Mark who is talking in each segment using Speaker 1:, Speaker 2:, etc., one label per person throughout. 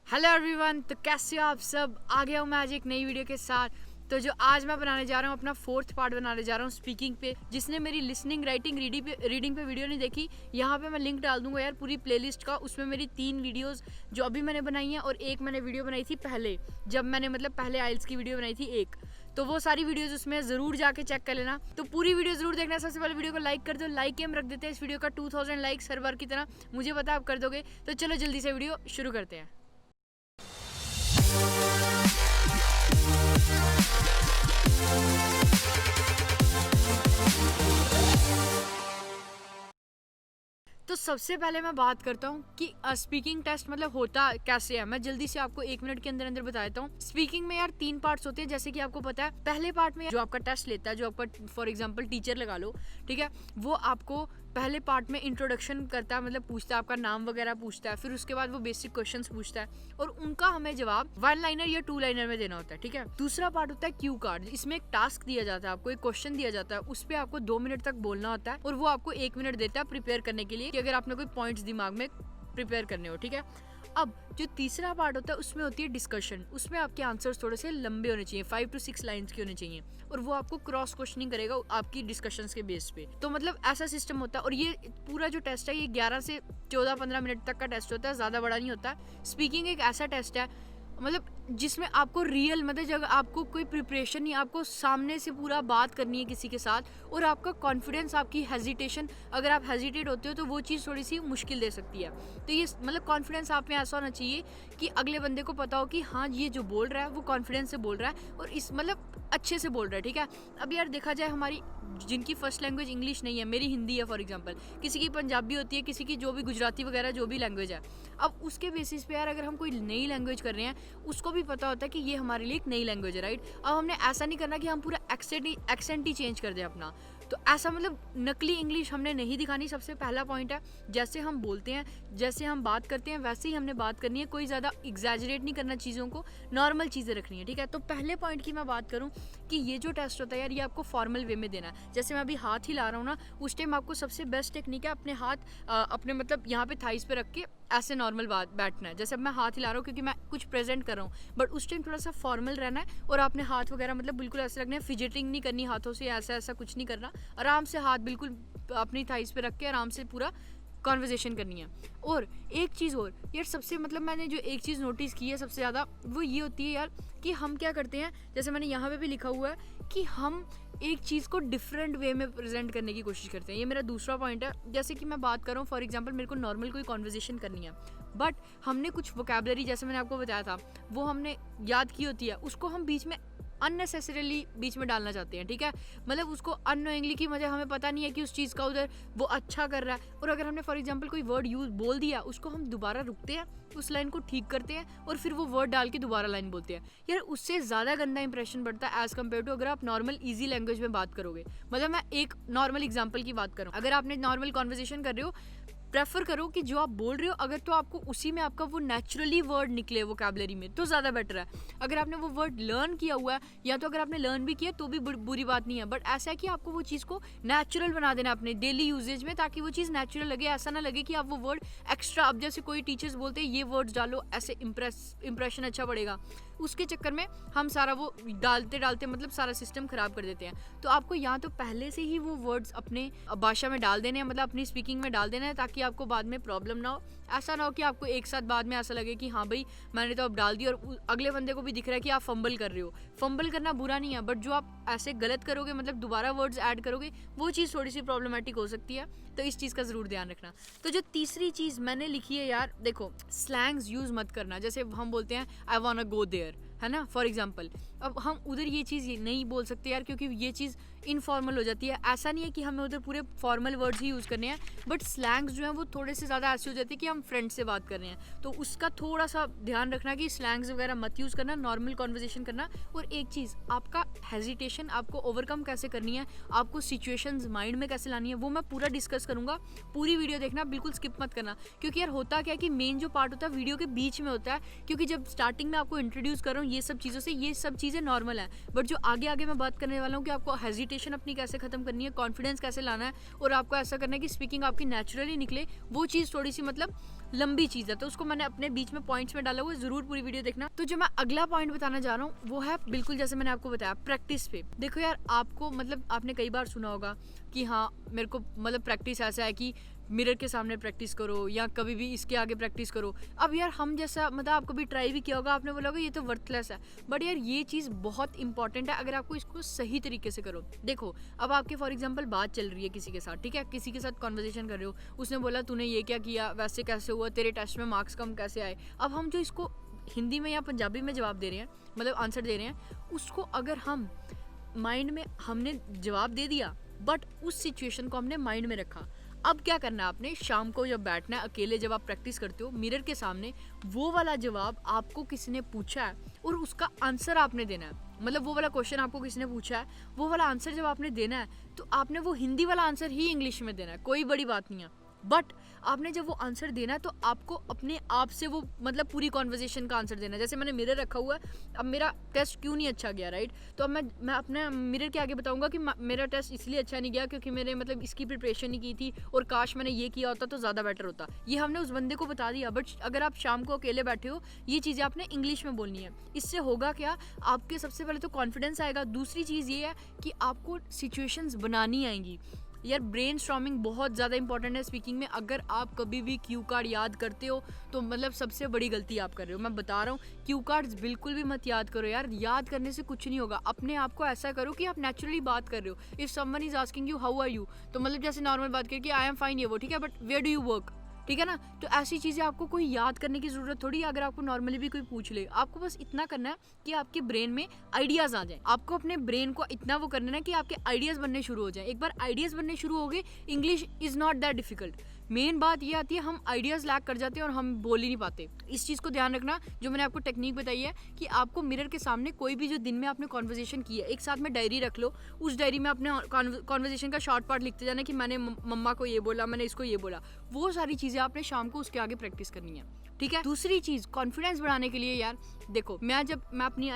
Speaker 1: Hello everyone, तो कैसे हो आप सब। आ गया हूँ मैं आज एक नई वीडियो के साथ। तो जो आज मैं बनाने जा रहा हूँ, अपना 4th पार्ट बनाने जा रहा हूँ स्पीकिंग पे। जिसने मेरी लिसनिंग, राइटिंग, रीडिंग पे वीडियो नहीं देखी, यहाँ पे मैं लिंक डाल दूंगा यार पूरी प्लेलिस्ट का। उसमें मेरी 3 वीडियोस जो अभी मैंने बनाई हैं और एक मैंने वीडियो बनाई थी पहले, जब मैंने पहले आइल्स की वीडियो बनाई थी एक। तो वो सारी वीडियोस उसमें ज़रूर जाके चेक कर लेना। तो पूरी वीडियो ज़रूर देखना। सबसे पहले वीडियो को लाइक कर दो। लाइक एम रख देते हैं इस वीडियो का 2000 लाइक्स हर बार की तरह। मुझे पता आप कर दोगे। तो चलो जल्दी से वीडियो शुरू करते हैं। तो सबसे पहले मैं बात करता हूँ कि स्पीकिंग टेस्ट होता कैसे है। मैं जल्दी से आपको 1 मिनट के अंदर अंदर बता देता हूँ। स्पीकिंग में यार 3 पार्ट्स होते हैं, जैसे कि आपको पता है। पहले पार्ट में जो आपका टेस्ट लेता है, जो आपका फॉर एग्जांपल टीचर लगा लो, ठीक है, वो आपको पहले पार्ट में इंट्रोडक्शन करता है, पूछता है आपका नाम वगैरह पूछता है। फिर उसके बाद वो बेसिक क्वेश्चंस पूछता है और उनका हमें जवाब 1 लाइनर या 2 लाइनर में देना होता है, ठीक है। दूसरा पार्ट होता है क्यू कार्ड। इसमें एक टास्क दिया जाता है, आपको एक क्वेश्चन दिया जाता है, उस पर आपको 2 मिनट तक बोलना होता है और वो आपको 1 मिनट देता है प्रिपेयर करने के लिए, कि अगर आपने कोई पॉइंट्स दिमाग में प्रिपेयर करने हो, ठीक है। अब जो तीसरा पार्ट होता है उसमें होती है डिस्कशन। उसमें आपके आंसर्स थोड़े से लंबे होने चाहिए, 5 to 6 लाइंस के होने चाहिए, और वो आपको क्रॉस क्वेश्चनिंग करेगा आपकी डिस्कशंस के बेस पे। तो ऐसा सिस्टम होता है। और ये पूरा जो टेस्ट है ये 11 से 14-15 मिनट तक का टेस्ट होता है, ज़्यादा बड़ा नहीं होता। स्पीकिंग एक ऐसा टेस्ट है जिसमें आपको रियल जब आपको कोई प्रिपरेशन नहीं, आपको सामने से पूरा बात करनी है किसी के साथ, और आपका कॉन्फिडेंस, आपकी हेजिटेशन, अगर आप हेजिटेट होते हो तो वो चीज़ थोड़ी सी मुश्किल दे सकती है। तो ये कॉन्फिडेंस आप में ऐसा होना चाहिए कि अगले बंदे को पता हो कि हाँ ये जो बोल रहा है वो कॉन्फिडेंस से बोल रहा है और इस अच्छे से बोल रहा है, ठीक है। अब यार देखा जाए, हमारी जिनकी फर्स्ट लैंग्वेज इंग्लिश नहीं है, मेरी हिंदी है फॉर एग्जांपल, किसी की पंजाबी होती है, किसी की जो भी गुजराती वगैरह जो भी लैंग्वेज है। अब उसके बेसिस पे यार अगर हम कोई नई लैंग्वेज कर रहे हैं, उसको भी पता होता है कि ये हमारे लिए एक नई लैंग्वेज है, राइट। अब हमने ऐसा नहीं करना कि हम पूरा एक्सेंट ही चेंज कर दें अपना। तो ऐसा नकली इंग्लिश हमने नहीं दिखानी। सबसे पहला पॉइंट है, जैसे हम बोलते हैं, जैसे हम बात करते हैं, वैसे ही हमने बात करनी है। कोई ज़्यादा एग्जैजरेट नहीं करना चीज़ों को, नॉर्मल चीज़ें रखनी है, ठीक है। तो पहले पॉइंट की मैं बात करूँ कि ये जो टेस्ट होता है यार, ये आपको फॉर्मल वे में देना है। जैसे मैं अभी हाथ हिला रहा हूँ ना, उस टाइम आपको सबसे बेस्ट टेक्निक है अपने हाथ अपने यहाँ पे थाइस पे रख के ऐसे नॉर्मल बैठना है। जैसे अब मैं हाथ हिला रहा हूँ क्योंकि मैं कुछ प्रेजेंट कर रहा हूँ, बट उस टाइम थोड़ा सा फॉर्मल रहना है और आपने हाथ वगैरह बिल्कुल ऐसे रखने हैं। फिजिटिंग नहीं करनी हाथों से, ऐसा कुछ नहीं करना। आराम से हाथ बिल्कुल अपनी थाइस पे रख के आराम से पूरा कॉन्वर्जेशन करनी है। और एक चीज़ और यार, सबसे मैंने जो एक चीज़ नोटिस की है सबसे ज़्यादा, वो ये होती है यार कि हम क्या करते हैं, जैसे मैंने यहाँ पे भी लिखा हुआ है कि हम एक चीज़ को डिफरेंट वे में प्रेजेंट करने की कोशिश करते हैं। ये मेरा दूसरा पॉइंट है। जैसे कि मैं बात कर रहा हूँ, फॉर एग्जांपल मेरे को नॉर्मल कोई कॉन्वर्जेशन करनी है, बट हमने कुछ वोकैबुलरी, जैसे मैंने आपको बताया था, वो हमने याद की होती है, उसको हम बीच में अननेसेसरीली बीच में डालना चाहते हैं, ठीक है। उसको अननोइंगली की हमें पता नहीं है कि उस चीज़ का उधर वो अच्छा कर रहा है, और अगर हमने फॉर एग्जांपल कोई वर्ड यूज बोल दिया, उसको हम दोबारा रुकते हैं, उस लाइन को ठीक करते हैं और फिर वो वर्ड डाल के दोबारा लाइन बोलते हैं। यार उससे ज़्यादा गंदा इंप्रेशन पड़ता है एज़ कम्पेयर टू अगर आप नॉर्मल ईजी लैंग्वेज में बात करोगे। मैं एक नॉर्मल एग्जाम्पल की बात करूँ, अगर आपने नॉर्मल कॉन्वर्जेशन कर रहे हो, प्रेफर करो कि जो आप बोल रहे हो, अगर तो आपको उसी में आपका वो नेचुरली वर्ड निकले वोकैबुलरी में, तो ज़्यादा बेटर है। अगर आपने वो वर्ड लर्न किया हुआ है, या तो अगर आपने लर्न भी किया तो भी बुरी बात नहीं है, बट ऐसा है कि आपको वो चीज़ को नेचुरल बना देना अपने डेली यूजेज में, ताकि वो चीज़ नेचुरल लगे। ऐसा ना लगे कि आप वो वर्ड एक्स्ट्रा, अब जैसे कोई टीचर्स बोलते हैं ये वर्ड्स डालो, ऐसे इंप्रेशन अच्छा पड़ेगा, उसके चक्कर में हम सारा वो डालते सारा सिस्टम खराब कर देते हैं। तो आपको या तो पहले से ही वो वर्ड्स अपने भाषा में डाल देने हैं, अपनी स्पीकिंग में डाल देना है, ताकि आपको बाद में प्रॉब्लम ना हो। ऐसा ना हो कि आपको एक साथ बाद में ऐसा लगे कि हाँ भाई मैंने तो अब डाल दी, और अगले बंदे को भी दिख रहा है कि आप फंबल कर रहे हो। फंबल करना बुरा नहीं है, बट जो आप ऐसे गलत करोगे, दोबारा वर्ड्स ऐड करोगे, वो चीज़ थोड़ी सी प्रॉब्लमेटिक हो सकती है। तो इस चीज़ का ज़रूर ध्यान रखना। तो जो तीसरी चीज़ मैंने लिखी है यार, देखो, स्लैंग्स यूज़ मत करना। जैसे हम बोलते हैं आई वांट गो देयर, है ना, फॉर एग्जाम्पल। अब हम उधर ये चीज़ नहीं बोल सकते यार, क्योंकि ये चीज़ इनफॉर्मल हो जाती है। ऐसा नहीं है कि हमें उधर पूरे फॉर्मल वर्ड्स ही यूज़ करने हैं, बट स्लैंग्स जो हैं वो थोड़े से ज़्यादा ऐसे हो जाती है कि हम फ्रेंड से बात कर रहे हैं, तो उसका थोड़ा सा ध्यान रखना कि स्लैंग्स वगैरह मत यूज़ करना, नॉर्मल कॉन्वर्जेशन करना। और एक चीज़, आपका हेजिटेशन आपको ओवरकम कैसे करनी है, आपको सिचुएशंस माइंड में कैसे लानी है, वो मैं पूरा डिस्कस करूँगा। पूरी वीडियो देखना, बिल्कुल स्किप मत करना, क्योंकि यार होता क्या है कि मेन जो पार्ट होता है वीडियो के बीच में होता है, क्योंकि जब स्टार्टिंग में आपको इंट्रोड्यूस कर रहा हूँ ये सब चीज़ों से, ये सब चीज़ें नॉर्मल है, बट जो आगे मैं बात करने वाला हूँ कि आपको हेजिटेशन अपनी कैसे खत्म करनी है, कॉन्फिडेंस कैसे लाना है, और आपको ऐसा करना है कि स्पीकिंग आपकी नेचुरली निकले, वो चीज़ थोड़ी सी लंबी चीज़ है, तो उसको मैंने अपने बीच में पॉइंट्स में डाला हुआ है, ज़रूर पूरी वीडियो देखना। तो जो मैं अगला पॉइंट बताना जा रहा हूँ वो है बिल्कुल जैसे मैंने आपको बताया, प्रैक्टिस पे। देखो यार, आपको मतलब आपने कई बार सुना होगा कि हाँ मेरे को मतलब प्रैक्टिस ऐसा है कि मिरर के सामने प्रैक्टिस करो या कभी भी इसके आगे प्रैक्टिस करो। अब यार हम जैसा मतलब आप कभी ट्राई भी किया होगा, आपने बोला होगा ये तो वर्थलेस है, बट यार ये चीज़ बहुत इंपॉर्टेंट है अगर आपको इसको सही तरीके से करो। देखो अब आपके फॉर एग्जांपल बात चल रही है किसी के साथ, ठीक है, किसी के साथ कॉन्वर्जेशन कर रहे हो, उसने बोला तूने ये क्या किया, वैसे कैसे हुआ, तेरे टेस्ट में मार्क्स कम कैसे आए। अब हम जो इसको हिंदी में या पंजाबी में जवाब दे रहे हैं, मतलब आंसर दे रहे हैं, उसको अगर हम माइंड में हमने जवाब दे दिया बट उस सिचुएशन को हमने माइंड में रखा, अब क्या करना है आपने, शाम को जब बैठना है अकेले, जब आप प्रैक्टिस करते हो मिरर के सामने, वो वाला जवाब आपको किसी ने पूछा है और उसका आंसर आपने देना है। मतलब वो वाला क्वेश्चन आपको किसी ने पूछा है, वो वाला आंसर जब आपने देना है तो आपने वो हिंदी वाला आंसर ही इंग्लिश में देना है, कोई बड़ी बात नहीं है। बट आपने जब वो आंसर देना है तो आपको अपने आप से वो मतलब पूरी कॉन्वर्जेशन का आंसर देना है। जैसे मैंने मिरर रखा हुआ है, अब मेरा टेस्ट क्यों नहीं अच्छा गया, राइट, तो अब मैं अपने मिरर के आगे बताऊंगा कि मेरा टेस्ट इसलिए अच्छा नहीं गया क्योंकि मैंने मतलब इसकी प्रिपरेशन नहीं की थी और काश मैंने ये किया होता तो ज़्यादा बेटर होता। ये हमने उस बंदे को बता दिया। बट अगर आप शाम को अकेले बैठे हो, ये चीज़ें आपने इंग्लिश में बोलनी है। इससे होगा क्या, आपके सबसे पहले तो कॉन्फिडेंस आएगा। दूसरी चीज़ ये है कि आपको सिचुएशंस बनानी आएंगी। यार ब्रेन स्टॉर्मिंग बहुत ज़्यादा इंपॉर्टेंट है स्पीकिंग में। अगर आप कभी भी क्यू कार्ड याद करते हो तो मतलब सबसे बड़ी गलती आप कर रहे हो, मैं बता रहा हूँ। क्यू कार्ड्स बिल्कुल भी मत याद करो यार, याद करने से कुछ नहीं होगा। अपने आप को ऐसा करो कि आप नेचुरली बात कर रहे हो। If someone is asking you how are you, तो मतलब जैसे नॉर्मल बात करके आई एम फाइन, ये वो ठीक है, but where do you work, ठीक है ना। तो ऐसी चीज़ें आपको कोई याद करने की ज़रूरत थोड़ी है। अगर आपको नॉर्मली भी कोई पूछ ले, आपको बस इतना करना है कि आपके ब्रेन में आइडियाज़ आ जाएं। आपको अपने ब्रेन को इतना वो करना है कि आपके आइडियाज़ बनने शुरू हो जाएं। एक बार आइडियाज़ बनने शुरू हो गए, English is not that difficult. Main बात ये आती है हम आइडियाज़ लैक कर जाते हैं और हम बोल ही नहीं पाते। इस चीज़ को ध्यान रखना। जो मैंने आपको टेक्निक बताई है कि आपको मिरर के सामने कोई भी जो दिन में आपने कॉन्वर्जेशन की है, एक साथ में डायरी रख लो। उस डायरी में अपने कॉन्वर्जेशन का शॉर्ट पार्ट लिखते जाना कि मैंने मम्मा को ये बोला, मैंने इसको ये बोला। वो सारी चीज़ें आपने शाम को उसके आगे प्रैक्टिस करनी है, ठीक है। दूसरी चीज़ कॉन्फिडेंस बढ़ाने के लिए यार देखो, मैं अपनी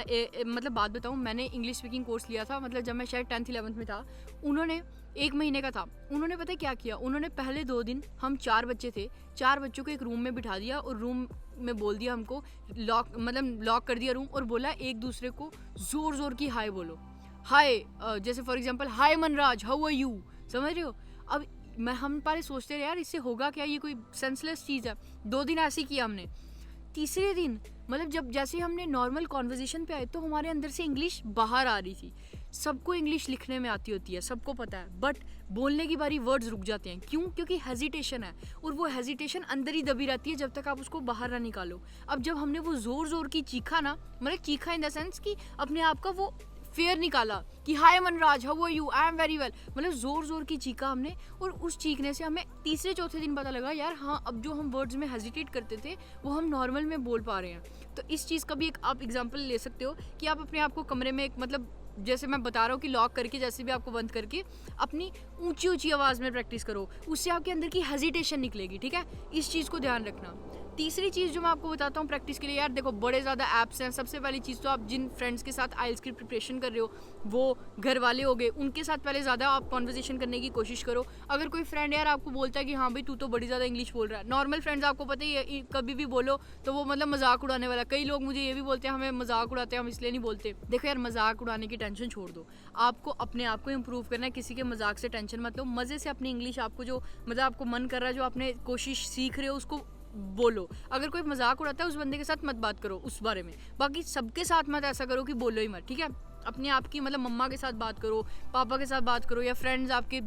Speaker 1: मतलब बात बताऊँ, मैंने इंग्लिश स्पीकिंग कोर्स लिया था, मतलब जब मैं शायद 10th 11th में था। उन्होंने 1 महीने का था। उन्होंने पता है क्या किया, उन्होंने पहले 2 दिन, हम 4 बच्चे थे, 4 बच्चों को एक रूम में बिठा दिया और रूम में बोल दिया हमको लॉक कर दिया रूम, और बोला एक दूसरे को ज़ोर ज़ोर की हाय बोलो। हाय जैसे for example hi Manraj, how are you, समझ रहे हो। अब हम पहले सोचते रहे यार इससे होगा क्या, ये कोई सेंसलेस चीज़ है। 2 दिन ऐसे किया हमने। तीसरे दिन मतलब जब जैसे हमने नॉर्मल कॉन्वर्जेशन पे आए तो हमारे अंदर से इंग्लिश बाहर आ रही थी। सबको इंग्लिश लिखने में आती होती है, सबको पता है, बट बोलने की बारी वर्ड्स रुक जाते हैं। क्यों? क्योंकि हेजिटेशन है, और वो हेजिटेशन अंदर ही दबी रहती है जब तक आप उसको बाहर ना निकालो। अब जब हमने वो ज़ोर ज़ोर की चीखा ना, मतलब चीखा इन द सेंस कि अपने आप का वो फेयर निकाला कि hi Manraj, how are you, I am very well, मतलब जोर जोर की चीखा हमने। और उस चीखने से हमें तीसरे चौथे दिन पता लगा यार हाँ, अब जो हम वर्ड्स में हेजिटेट करते थे वो हम नॉर्मल में बोल पा रहे हैं। तो इस चीज़ का भी एक आप एग्जांपल ले सकते हो कि आप अपने आप को कमरे में एक मतलब जैसे मैं बता रहा हूँ कि लॉक करके, जैसे भी आपको बंद करके अपनी ऊंची ऊंची आवाज़ में प्रैक्टिस करो, उससे आपके अंदर की हेजिटेशन निकलेगी, ठीक है। इस चीज़ को ध्यान रखना। तीसरी चीज़ जो मैं आपको बताता हूँ प्रैक्टिस के लिए, यार देखो बड़े ज़्यादा ऐप्स हैं। सबसे पहली चीज़ तो आप जिन फ्रेंड्स के साथ आइल्स की प्रिपरेशन कर रहे हो, वो घर वाले हो गए, उनके साथ पहले ज़्यादा आप कॉन्वर्जेशन करने की कोशिश करो। अगर कोई फ्रेंड यार आपको बोलता है कि हाँ भाई तू तो बड़ी ज़्यादा इंग्लिश बोल रहा है, नॉर्मल फ्रेंड्स आपको पता ही है कभी भी बोलो तो वो मतलब मजाक उड़ाने वाला। कई लोग मुझे ये भी बोलते हैं हमें मजाक उड़ाते हैं, हम इसलिए नहीं बोलते। देखो यार, मजाक उड़ाने की टेंशन छोड़ दो, आपको अपने आप को इम्प्रूव करना है। किसी के मजाक से टेंशन मत लो, मज़े से अपनी इंग्लिश आपको जो मतलब आपको मन कर रहा है, जो आपने कोशिश सीख रहे हो उसको बोलो। अगर कोई मजाक उड़ाता है उस बंदे के साथ मत बात करो उस बारे में, बाकी सबके साथ मत ऐसा करो कि बोलो ही मत, ठीक है। अपने आप की मतलब मम्मा के साथ बात करो, पापा के साथ बात करो, या फ्रेंड्स आपके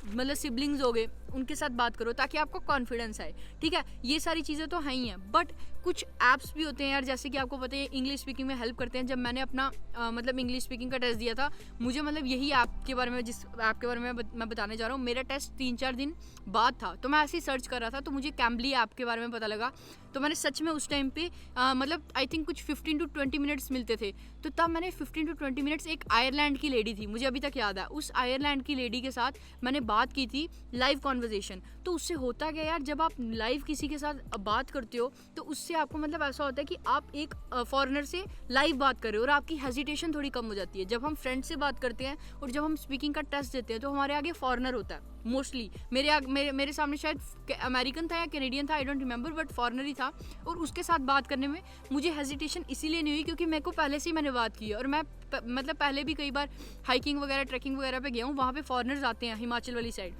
Speaker 1: मतलब सिबलिंग्स हो गए उनके साथ बात करो ताकि आपको कॉन्फिडेंस आए, ठीक है। ये सारी चीज़ें तो हैं ही हैं, बट कुछ ऐप्स भी होते हैं यार, जैसे कि आपको पता है इंग्लिश स्पीकिंग में हेल्प करते हैं। जब मैंने अपना मतलब इंग्लिश स्पीकिंग का टेस्ट दिया था, मुझे मतलब यही ऐप के बारे में, जिस ऐप के बारे में मैं बताने जा रहा हूँ, मेरा टेस्ट 3-4 दिन बाद था। तो मैं ऐसे ही सर्च कर रहा था तो मुझे कैम्बली ऐप के बारे में पता लगा। तो मैंने सच में उस टाइम पे मतलब आई थिंक कुछ 15 to 20 मिनट्स मिलते थे, तो तब मैंने 15 to 20 मिनट्स एक आयरलैंड की लेडी थी, मुझे अभी तक याद है, उस आयरलैंड की लेडी के साथ मैंने बात की थी लाइव कॉन्वर्जेशन। तो उससे होता क्या यार, जब आप लाइव किसी के साथ बात करते हो तो उससे आपको मतलब ऐसा होता है कि आप एक फॉरेनर से लाइव बात कर रहे हो और आपकी हेजिटेशन थोड़ी कम हो जाती है। जब हम फ्रेंड से बात करते हैं और जब हम स्पीकिंग का टेस्ट देते हैं तो हमारे आगे फॉरेनर होता है मोस्टली। मेरे सामने शायद अमेरिकन था या कैनेडियन था, I don't remember, but foreigner ही था। और उसके साथ बात करने में मुझे हेजिटेशन इसीलिए नहीं हुई क्योंकि मेरे को पहले से ही मैंने बात की है। और मैं मतलब पहले भी कई बार हाइकिंग वगैरह ट्रैकिंग वगैरह पे गया हूँ, वहाँ पे फॉरेनर्स आते हैं हिमाचल वाली साइड,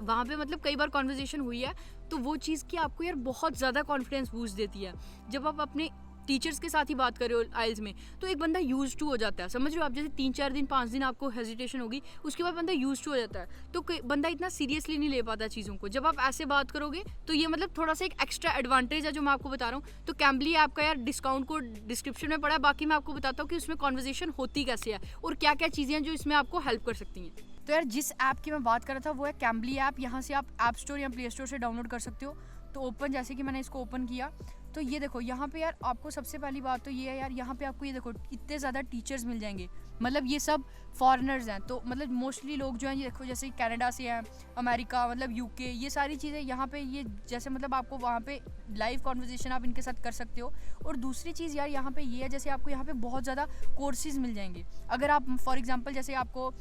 Speaker 1: वहाँ पे मतलब कई बार कॉन्वर्जेशन हुई है। तो वो चीज़ की आपको यार बहुत ज़्यादा कॉन्फिडेंस बूस्ट देती है। जब आप अपने टीचर्स के साथ ही बात कर रहे हो आइल्स में, तो एक बंदा यूज टू हो जाता है, समझ रहे हो आप। जैसे 3-4 दिन 5 दिन आपको हेजिटेशन होगी, उसके बाद बंदा यूज टू हो जाता है, तो बंदा इतना सीरियसली नहीं ले पाता चीज़ों को। जब आप ऐसे बात करोगे तो ये मतलब थोड़ा सा एक एक्स्ट्रा एडवांटेज है जो मैं आपको बता रहा हूँ। तो कैम्बली ऐप का यार डिस्काउंट कोड डिस्क्रिप्शन में पड़ा है, बाकी मैं आपको बताता हूँ कि उसमें कॉन्वर्जेशन होती कैसे है और क्या क्या चीज़ें हैं जो इसमें आपको हेल्प कर सकती हैं। तो यार जिस ऐप की मैं बात कर रहा था वो है कैम्बली ऐप। यहाँ से आप ऐप स्टोर या प्ले स्टोर से डाउनलोड कर सकते हो। तो ओपन, जैसे कि मैंने इसको ओपन किया तो ये देखो यहाँ पे यार आपको सबसे पहली बात तो ये है यार, यहाँ पे आपको ये देखो इतने ज़्यादा टीचर्स मिल जाएंगे। मतलब ये सब फॉरेनर्स हैं, तो मतलब मोस्टली लोग जो हैं ये देखो जैसे कनाडा से हैं, अमेरिका, मतलब यूके, ये सारी चीज़ें यहाँ पे ये जैसे मतलब आपको वहाँ पे लाइव कॉन्वर्जेशन आप इनके साथ कर सकते हो। और दूसरी चीज़ यार यहाँ पे ये है, जैसे आपको यहाँ पे बहुत ज़्यादा कोर्सेज मिल जाएंगे। अगर आप फॉर एग्जांपल जैसे आपको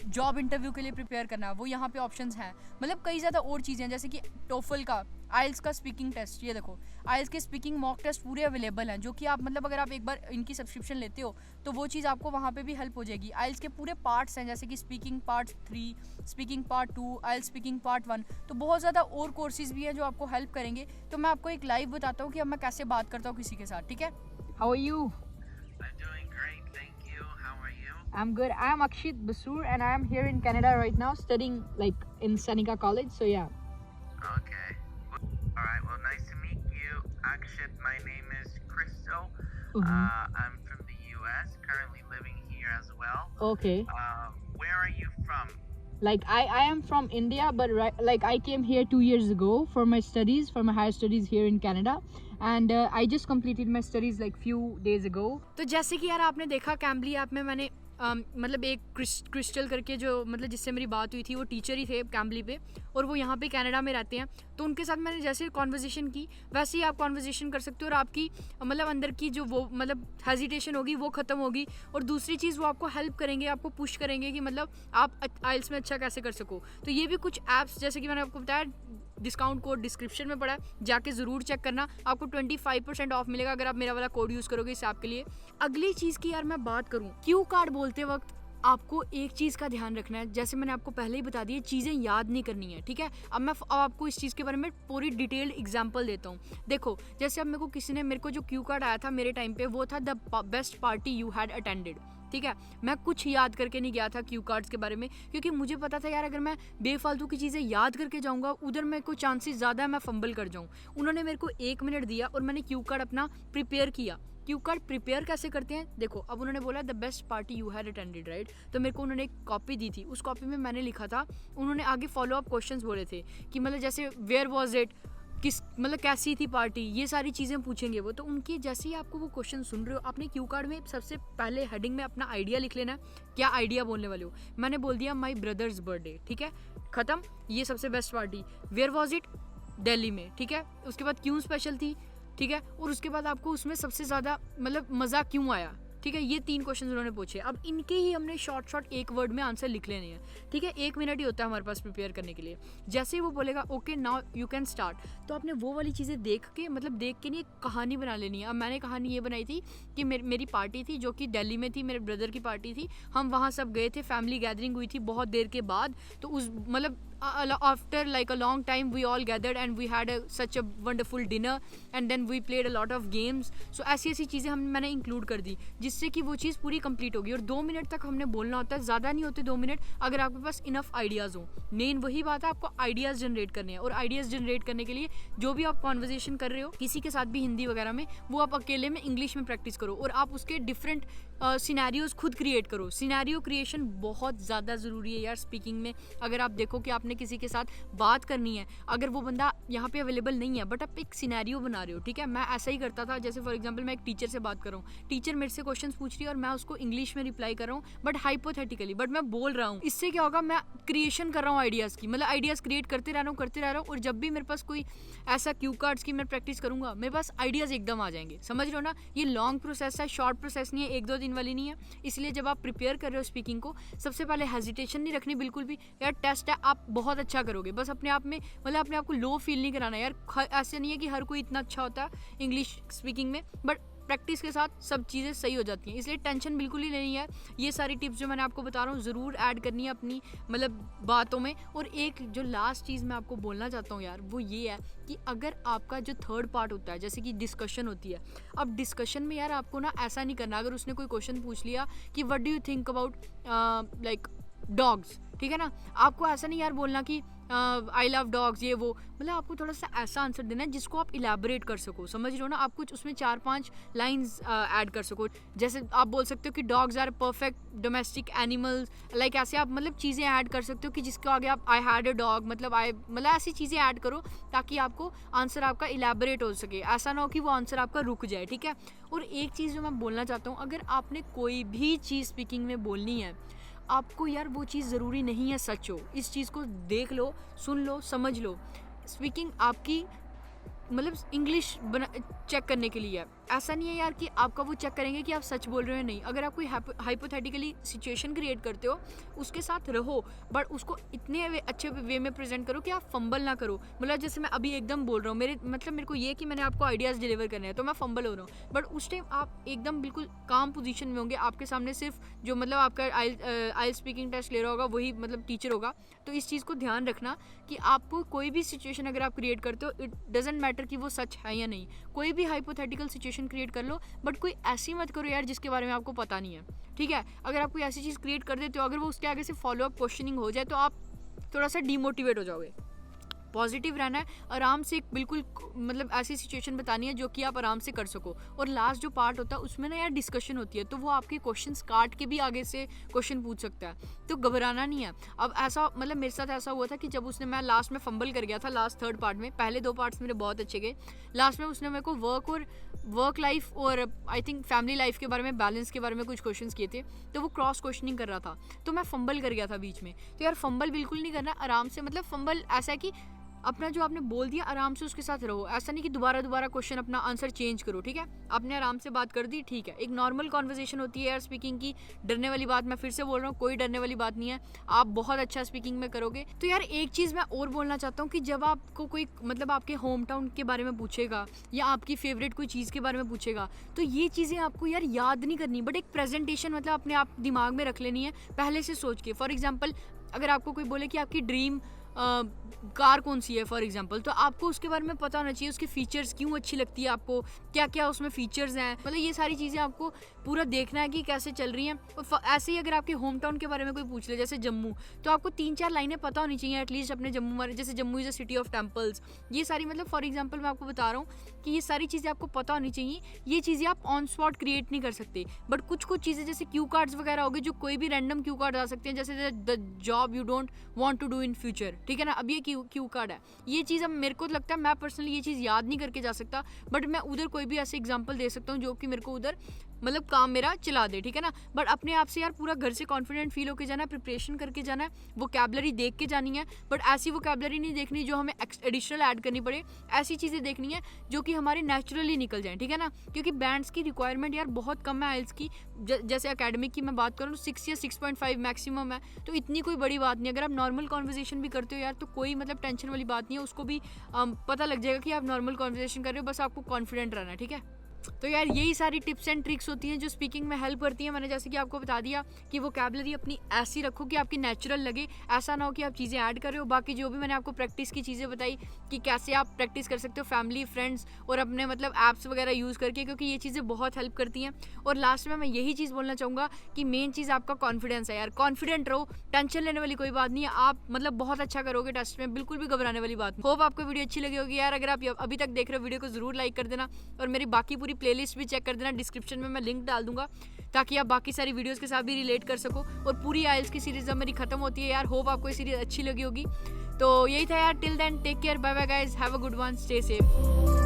Speaker 1: जॉब इंटरव्यू के लिए प्रिपेयर करना है, वो यहाँ पे ऑप्शंस हैं। मतलब कई ज़्यादा और चीज़ें हैं, जैसे कि टोफल का, आइल्स का स्पीकिंग टेस्ट, ये देखो आइल्स के स्पीकिंग मॉक टेस्ट पूरे अवेलेबल हैं, जो कि आप मतलब अगर आप एक बार इनकी सब्सक्रिप्शन लेते हो तो वो चीज़ आपको वहाँ पे भी हेल्प हो जाएगी। आइल्स के पूरे पार्ट्स हैं, जैसे कि स्पीकिंग पार्ट 3, स्पीकिंग पार्ट 2, आइल्स स्पीकिंग पार्ट 1, तो बहुत ज़्यादा और कोर्सेज भी हैं जो आपको हेल्प करेंगे। तो मैं आपको एक लाइव बताता हूँ कि अब मैं कैसे बात करता हूँ किसी के साथ, ठीक है। How are you? I'm good. I am Akshit Basur and I am here in Canada right now studying like in Seneca College. So yeah.
Speaker 2: Okay. All right. Well, nice to meet you, Akshit. My name is Christo. I'm from the U.S. Currently living here as well.
Speaker 1: Okay.
Speaker 2: Where are you from?
Speaker 1: Like I am from India, but like I came here 2 years ago for my studies, for my higher studies here in Canada, and I just completed my studies like few days ago. तो जैसे कि यार आपने देखा Cambly app में मैंने मतलब एक क्रिस्टल करके जो मतलब जिससे मेरी बात हुई थी वो टीचर ही थे कैम्बली पे, और वो यहाँ पे कनाडा में रहते हैं। तो उनके साथ मैंने जैसे कॉन्वर्जेशन की वैसे ही आप कॉन्वर्जेशन कर सकते हो और आपकी मतलब अंदर की जो वो मतलब हेजिटेशन होगी वो ख़त्म होगी। और दूसरी चीज़ वो आपको हेल्प करेंगे, आपको पुश करेंगे कि मतलब आप आइल्स में अच्छा कैसे कर सको। तो ये भी कुछ ऐप्स जैसे कि मैंने आपको बताया, डिस्काउंट कोड डिस्क्रिप्शन में पड़ा है, जाके ज़रूर चेक करना, आपको 25% ऑफ मिलेगा अगर आप मेरा वाला कोड यूज़ करोगे इस ऐप के लिए। अगली चीज़ की यार मैं बात करूँ, क्यू कार्ड बोलते वक्त आपको एक चीज़ का ध्यान रखना है, जैसे मैंने आपको पहले ही बता दी, चीज़ें याद नहीं करनी है, ठीक है। अब मैं आपको इस चीज़ के बारे में पूरी डिटेल्ड एग्जांपल देता हूँ। देखो जैसे अब मेरे को किसी ने, मेरे को जो क्यू कार्ड आया था मेरे टाइम पे वो था the best party you had attended, ठीक है। मैं कुछ याद करके नहीं गया था क्यू कार्ड्स के बारे में, क्योंकि मुझे पता था यार अगर मैं बेफालतू की चीज़ें याद करके जाऊँगा उधर मेरे को चांसेस ज़्यादा है मैं फंबल कर जाऊँ। उन्होंने मेरे को 1 मिनट दिया और मैंने क्यू कार्ड अपना प्रिपेयर किया। क्यू कार्ड प्रिपेयर कैसे करते हैं, देखो अब उन्होंने बोला the best party you had attended, right. तो मेरे को उन्होंने एक कॉपी दी थी, उस कॉपी में मैंने लिखा था, उन्होंने आगे फॉलो अप क्वेश्चंस बोले थे कि मतलब जैसे वेयर वॉज इट, किस मतलब कैसी थी पार्टी, ये सारी चीज़ें पूछेंगे वो। तो उनकी जैसे ही आपको वो क्वेश्चन सुन रहे हो, आपने क्यू कार्ड में सबसे पहले हेडिंग में अपना आइडिया लिख लेना, क्या आइडिया बोलने वाले हो। मैंने बोल दिया माई ब्रदर्स बर्थडे, ठीक है, ख़त्म। ये सबसे best party, where was it, Delhi में, ठीक है। उसके बाद क्यों स्पेशल थी, ठीक है, और उसके बाद आपको उसमें सबसे ज़्यादा मतलब मज़ा क्यों आया, ठीक है। ये 3 क्वेश्चन उन्होंने पूछे। अब इनके ही हमने शॉर्ट एक वर्ड में आंसर लिख लेने हैं, ठीक है। 1 मिनट ही होता है हमारे पास प्रिपेयर करने के लिए। जैसे ही वो बोलेगा okay now you can start, तो आपने वो वाली चीज़ें देख के मतलब देख के नहीं एक कहानी बना लेनी है। अब मैंने कहानी ये बनाई थी कि मेरी पार्टी थी जो कि दिल्ली में थी, मेरे ब्रदर की पार्टी थी, हम वहाँ सब गए थे, फैमिली गैदरिंग हुई थी बहुत देर के बाद। तो उस मतलब after like a long time we all gathered and we had such a wonderful dinner and then we played a lot of games. So ऐसी चीज़ें मैंने इंक्लूड कर दी जिससे कि वो चीज़ पूरी कंप्लीट होगी। और 2 मिनट तक हमने बोलना होता है, ज़्यादा नहीं होते 2 मिनट, अगर आपके पास इनफ आइडियाज़ हो। मेन वही बात है, आपको आइडियाज़ जनरेट करने हैं, और आइडियाज़ जनरेट करने के लिए जो भी आप कॉन्वर्जेशन कर रहे हो किसी के साथ भी हिंदी वगैरह में, वो आप अकेले में इंग्लिश में प्रैक्टिस करो और आप उसके डिफरेंट सिनेरियोज खुद क्रिएट करो। सिनेरियो क्रिएशन बहुत ज़्यादा ज़रूरी है यार स्पीकिंग में। अगर आप देखो कि आपने आपने किसी के साथ बात करनी है, अगर वो बंदा यहाँ पे अवेलेबल नहीं है बट आप एक सिनेरियो बना रहे हो, ठीक है। मैं ऐसा ही करता था, जैसे फॉर एग्जांपल मैं एक टीचर से बात कर रहा हूँ, टीचर मेरे से क्वेश्चंस पूछ रही है और मैं उसको इंग्लिश में रिप्लाई कर रहा हूँ बट हाइपोथेटिकली, बट मैं बोल रहा हूँ। इससे क्या होगा, मैं क्रिएशन कर रहा हूँ आइडियाज़ की, मतलब आइडियाज़ क्रिएट करते रह रहा हूँ और जब भी मेरे पास कोई ऐसा क्यू कार्ड्स की मैं प्रैक्टिस करूँगा, मेरे पास आइडियाज़ एकदम आ जाएंगे। समझ रहे हो ना, ये लॉन्ग प्रोसेस है, शॉर्ट प्रोसेस नहीं है, 1-2 दिन वाली नहीं है। इसलिए जब आप प्रिपेयर कर रहे हो स्पीकिंग को, सबसे पहले हेजिटेशन नहीं रखनी बिल्कुल भी। यार टेस्ट है, आप बहुत अच्छा करोगे, बस अपने आप में मतलब अपने आप को लो फील नहीं कराना यार। ऐसे नहीं है कि हर कोई इतना अच्छा होता है इंग्लिश स्पीकिंग में, बट प्रैक्टिस के साथ सब चीज़ें सही हो जाती हैं, इसलिए टेंशन बिल्कुल ही नहीं है। ये सारी टिप्स जो मैंने आपको बता रहा हूँ ज़रूर ऐड करनी है अपनी मतलब बातों में। और एक जो लास्ट चीज़ मैं आपको बोलना चाहता हूँ यार, वो ये है कि अगर आपका जो थर्ड पार्ट होता है, जैसे कि डिस्कशन होती है, अब डिस्कशन में यार आपको ना ऐसा नहीं करना, अगर उसने कोई क्वेश्चन पूछ लिया कि what do you think about like dogs, ठीक है ना, आपको ऐसा नहीं यार बोलना कि आई लव डॉग्स ये वो, मतलब आपको थोड़ा सा ऐसा आंसर देना है जिसको आप इलेबोरेट कर सको। समझ रहे हो ना, आप कुछ उसमें 4-5 लाइंस ऐड कर सको। जैसे आप बोल सकते हो कि dogs are perfect domestic animals, like ऐसे आप मतलब चीज़ें ऐड कर सकते हो कि जिसके आगे आप आई हैड अ डॉग, मतलब ऐसी चीज़ें ऐड करो ताकि आपको आंसर आपका इलेबोरेट हो सके, ऐसा ना हो कि वो आंसर आपका रुक जाए, ठीक है। और एक चीज़ जो मैं बोलना चाहता हूँ, अगर आपने कोई भी चीज़ स्पीकिंग में बोलनी है, आपको यार वो चीज़ ज़रूरी नहीं है सच हो, इस चीज़ को देख लो, सुन लो, समझ लो। स्पीकिंग आपकी मतलब इंग्लिश चेक करने के लिए है, ऐसा नहीं है यार कि आपका वो चेक करेंगे कि आप सच बोल रहे हो नहीं। अगर आप कोई हाइपोथेटिकली सिचुएशन क्रिएट करते हो, उसके साथ रहो, बट उसको इतने अच्छे वे में प्रेजेंट करो कि आप फंबल ना करो। मतलब जैसे मैं अभी एकदम बोल रहा हूँ, मेरे को ये कि मैंने आपको आइडियाज़ डिलीवर करने हैं तो मैं फंबल हो रहा हूँ, बट उस टाइम आप एकदम बिल्कुल काम पोजीशन में होंगे, आपके सामने सिर्फ जो मतलब आपका आई स्पीकिंग टेस्ट ले रहा होगा वही मतलब टीचर होगा। तो इस चीज़ को ध्यान रखना कि आपको कोई भी सिचुएशन अगर आप क्रिएट करते हो, इट डजेंट मैटर कि वो सच है या नहीं, कोई भी हाइपोथेटिकल सिचुएशन क्रिएट कर लो, बट कोई ऐसी मत करो यार जिसके बारे में आपको पता नहीं है, ठीक है। अगर आप कोई ऐसी चीज़ क्रिएट कर देते हो, अगर वो उसके आगे से फॉलो अप क्वेश्चनिंग हो जाए तो आप थोड़ा सा डिमोटिवेट हो जाओगे। पॉजिटिव रहना है, आराम से बिल्कुल मतलब ऐसी सिचुएशन बतानी है जो कि आप आराम से कर सको। और लास्ट जो पार्ट होता है उसमें ना यार डिस्कशन होती है, तो वो आपके क्वेश्चंस काट के भी आगे से क्वेश्चन पूछ सकता है, तो घबराना नहीं है। अब ऐसा मतलब मेरे साथ ऐसा हुआ था कि जब उसने, मैं लास्ट में फंबल कर गया था लास्ट थर्ड पार्ट में, पहले 2 पार्ट्स मेरे बहुत अच्छे गए, लास्ट में उसने मेरे को वर्क लाइफ और आई थिंक फैमिली लाइफ के बारे में, बैलेंस के बारे में कुछ क्वेश्चंस किए थे, तो वो क्रॉस क्वेश्चनिंग कर रहा था, तो मैं फंबल कर गया था बीच में। तो यार फंबल बिल्कुल नहीं करना, आराम से, मतलब फंबल ऐसा है कि अपना जो आपने बोल दिया आराम से उसके साथ रहो, ऐसा नहीं कि दोबारा क्वेश्चन अपना आंसर चेंज करो, ठीक है। आपने आराम से बात कर दी, ठीक है, एक नॉर्मल कॉन्वर्सेशन होती है यार स्पीकिंग की। डरने वाली बात, मैं फिर से बोल रहा हूँ, कोई डरने वाली बात नहीं है, आप बहुत अच्छा स्पीकिंग में करोगे। तो यार एक चीज़ मैं और बोलना चाहता हूँ कि जब आपको कोई मतलब आपके होम टाउन के बारे में पूछेगा या आपकी फेवरेट कोई चीज़ के बारे में पूछेगा, तो ये चीज़ें आपको यार याद नहीं करनी, बट एक प्रेजेंटेशन मतलब अपने आप दिमाग में रख लेनी है पहले से सोच के। फॉर एग्जाम्पल अगर आपको कोई बोले कि आपकी ड्रीम कार कौन सी है फॉर एग्जांपल, तो आपको उसके बारे में पता होना चाहिए, उसके फीचर्स क्यों अच्छी लगती है आपको, क्या क्या उसमें फीचर्स हैं, मतलब ये सारी चीज़ें आपको पूरा देखना है कि कैसे चल रही हैं। और ऐसे ही अगर आपके होम टाउन के बारे में कोई पूछ ले, जैसे जम्मू, तो आपको 3-4 लाइनें पता होनी चाहिए एटलीस्ट अपने जम्मू बारे, जैसे Jammu is a city of temples, ये सारी मतलब फॉर एग्जाम्पल मैं आपको बता रहा हूँ कि ये सारी चीज़ें आपको पता होनी चाहिए। ये चीज़ें आप ऑन स्पॉट क्रिएट नहीं कर सकते, बट कुछ चीज़ें जैसे क्यू कार्ड्स वगैरह हो गए, जो कोई भी रैंडम क्यू कार्ड आ सकते हैं, जैसे the job you don't want to do in future, ठीक है ना। अब ये क्यू कार्ड है, ये चीज़ अब मेरे को लगता है, मैं पर्सनली ये चीज़ याद नहीं करके जा सकता, बट मैं उधर कोई भी ऐसे एग्जांपल दे सकता हूँ जो कि मेरे को उधर मतलब काम मेरा चला दे, ठीक है ना। बट अपने आप से यार पूरा घर से कॉन्फिडेंट फील होके जाना है, प्रिपरेशन करके जाना है, वोकैबुलरी देख के जानी है, बट ऐसी वोकैबुलरी नहीं देखनी जो हमें एडिशनल ऐड करनी पड़े, ऐसी चीज़ें देखनी है जो कि हमारे नेचुरली निकल जाएं, ठीक है ना। क्योंकि बैंड्स की रिक्वायरमेंट यार बहुत कम है आइल्स की, जैसे एकेडमिक की मैं बात करूँ 6 या 6.5 मैक्सिमम है, तो इतनी कोई बड़ी बात नहीं। अगर आप नॉर्मल कॉन्वर्सेशन भी करते हो यार तो कोई मतलब टेंशन वाली बात नहीं है, उसको भी पता लग जाएगा कि आप नॉर्मल कॉन्वर्सेशन कर रहे हो, बस आपको कॉन्फिडेंट रहना है, ठीक है। तो यार यही सारी टिप्स एंड ट्रिक्स होती हैं जो स्पीकिंग में हेल्प करती हैं। मैंने जैसे कि आपको बता दिया कि वोकैबुलरी अपनी ऐसी रखो कि आपकी नेचुरल लगे, ऐसा ना हो कि आप चीज़ें ऐड कर रहे हो। बाकी जो भी मैंने आपको प्रैक्टिस की चीज़ें बताई कि कैसे आप प्रैक्टिस कर सकते हो फैमिली, फ्रेंड्स और अपने मतलब ऐप्स वगैरह यूज़ करके, क्योंकि ये चीज़ें बहुत हेल्प करती हैं। और लास्ट में मैं यही चीज़ बोलना चाहूँगा कि मेन चीज़ आपका कॉन्फिडेंस है यार, कॉन्फिडेंट रहो, टेंशन लेने वाली कोई बात नहीं है, आप मतलब बहुत अच्छा करोगे टेस्ट में, बिल्कुल भी घबराने वाली बात नहीं। होप आपको वीडियो अच्छी लगी होगी यार। अगर आप अभी तक देख रहे हो वीडियो को ज़रूर लाइक कर देना और मेरी बाकी पूरी पूरी प्लेलिस्ट भी चेक कर देना, डिस्क्रिप्शन में मैं लिंक डाल दूंगा ताकि आप बाकी सारी वीडियोस के साथ भी रिलेट कर सको। और पूरी आइल्स की सीरीज अब मेरी खत्म होती है यार, होप आपको ये सीरीज अच्छी लगी होगी। तो यही था यार, till then take care, bye bye guys, have a good one, stay safe.